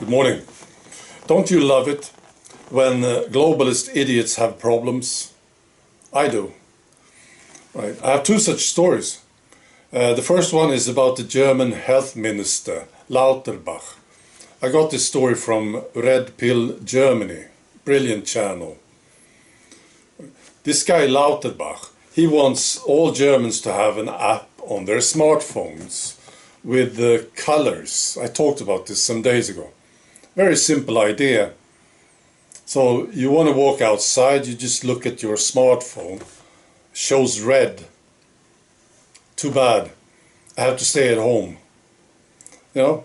Good morning. Don't you love it when globalist idiots have problems? I do. Right. I have two such stories. The first one is about the German health minister, Lauterbach. I got this story from Red Pill Germany, brilliant channel. This guy Lauterbach, he wants all Germans to have an app on their smartphones with the colors. I talked about this some days ago. Very simple idea. So you want to walk outside, you just look at your smartphone, shows red. Too bad, I have to stay at home. You know,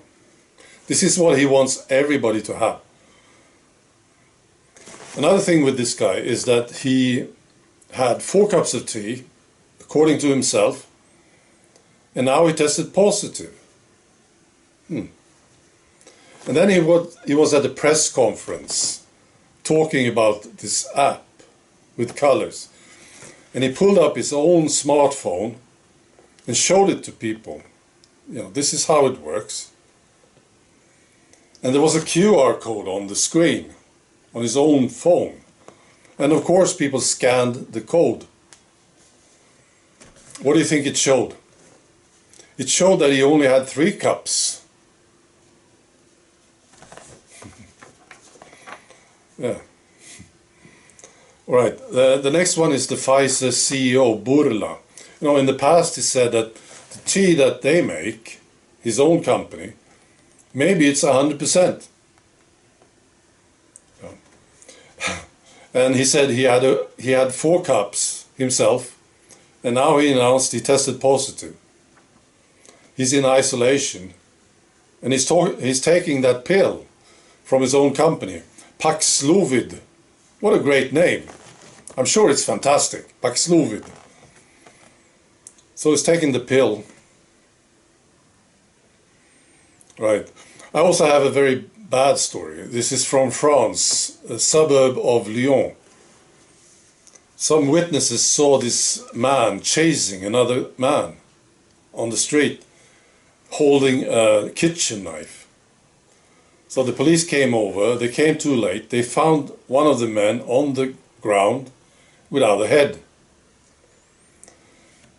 this is what he wants everybody to have. Another thing with this guy is that he had 4 cups of tea, according to himself, and now he tested positive. And then he was at a press conference talking about this app with colors. And he pulled up his own smartphone and showed it to people. You know, this is how it works. And there was a QR code on the screen, on his own phone. And of course people scanned the code. What do you think it showed? It showed that he only had 3 cups. Yeah. All right. The next one is the Pfizer CEO, Burla. You know, in the past he said that the tea that they make, his own company, maybe it's 100%. Yeah. And he said he had 4 cups himself, and now he announced he tested positive. He's in isolation, and he's taking that pill from his own company, Paxlovid. What a great name. I'm sure it's fantastic, Paxlovid. So he's taking the pill. Right. I also have a very bad story. This is from France, a suburb of Lyon. Some witnesses saw this man chasing another man on the street, holding a kitchen knife. So the police came over, they came too late, they found one of the men on the ground without a head.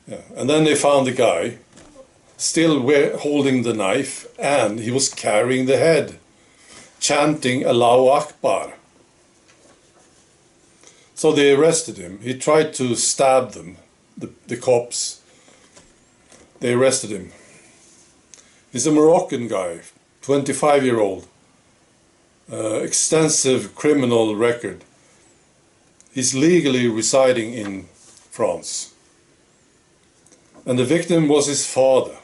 Yeah. And then they found the guy still holding the knife, and he was carrying the head, chanting Allahu Akbar. So they arrested him. He tried to stab them, the cops. They arrested him. He's a Moroccan guy, 25-year-old, extensive criminal record. He's legally residing in France. And the victim was his father,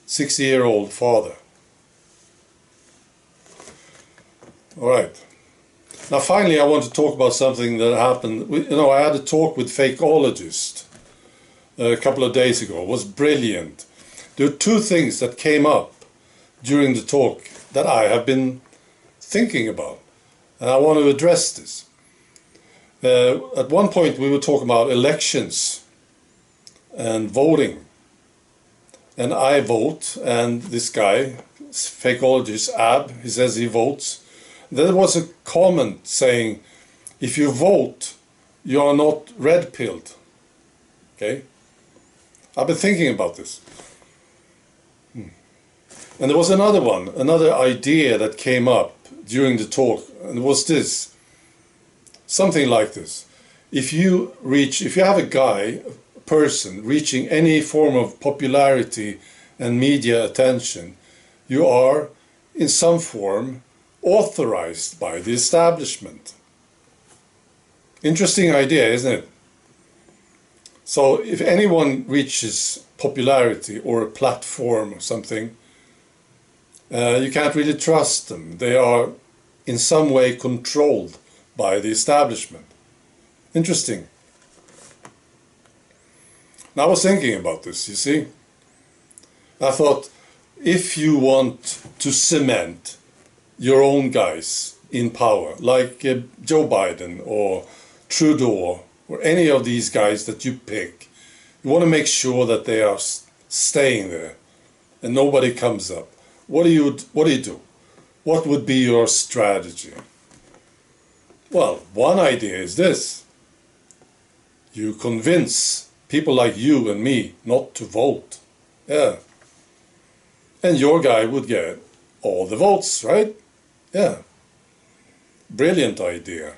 60-year-old father. All right. Now finally I want to talk about something that happened. You know, I had a talk with Fakeologist a couple of days ago. It was brilliant. There are 2 things that came up during the talk that I have been thinking about, and I want to address this. At one point we were talking about elections and voting, and I vote, and this guy, Fakeologist Ab, he says he votes. There was a comment saying, if you vote, you are not red-pilled. Okay? I've been thinking about this. And there was another idea that came up during the talk, and it was this. Something like this. If you have a person reaching any form of popularity and media attention, you are, in some form, authorized by the establishment. Interesting idea, isn't it? So if anyone reaches popularity or a platform or something, you can't really trust them. They are in some way controlled by the establishment. Interesting. Now I was thinking about this, you see. I thought, if you want to cement your own guys in power, like Joe Biden or Trudeau or any of these guys that you pick, you want to make sure that they are staying there and nobody comes up. what do you do? What would be your strategy? Well, one idea is this. You convince people like you and me not to vote. Yeah. And your guy would get all the votes, right? Yeah. Brilliant idea.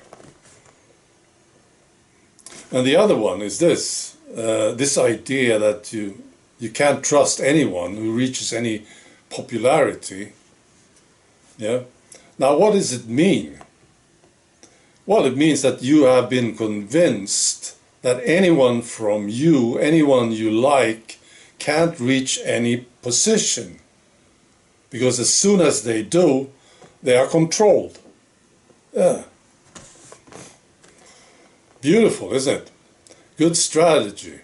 And the other one is this. This idea that you can't trust anyone who reaches any popularity. Yeah. Now, what does it mean? Well, it means that you have been convinced that anyone from you, anyone you like, can't reach any position. Because as soon as they do, they are controlled. Yeah. Beautiful, isn't it? Good strategy.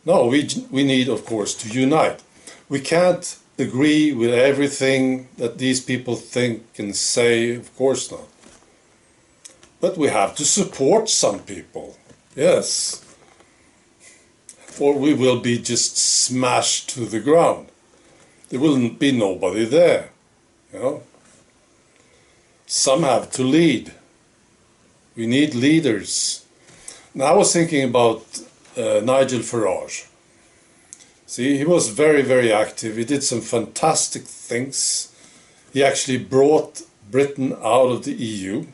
No, we need, of course, to unite. We can't agree with everything that these people think and say, of course not. But we have to support some people, yes. Or we will be just smashed to the ground. There will be nobody there, you know. Some have to lead. We need leaders. Now I was thinking about Nigel Farage. See, he was very, very active. He did some fantastic things. He actually brought Britain out of the EU.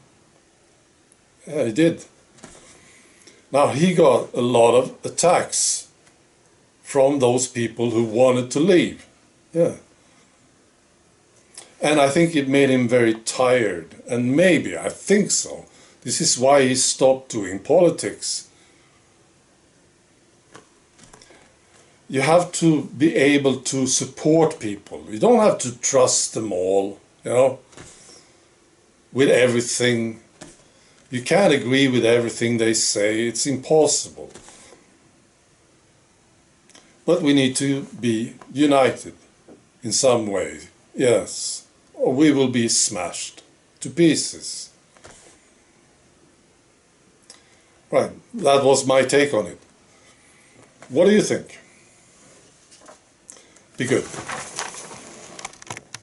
Yeah, he did. Now he got a lot of attacks from those people who wanted to leave. Yeah. And I think it made him very tired. And maybe, I think so, this is why he stopped doing politics. You have to be able to support people. You don't have to trust them all, you know, with everything. You can't agree with everything they say. It's impossible. But we need to be united in some way, yes, or we will be smashed to pieces. Right, that was my take on it. What do you think? Be good.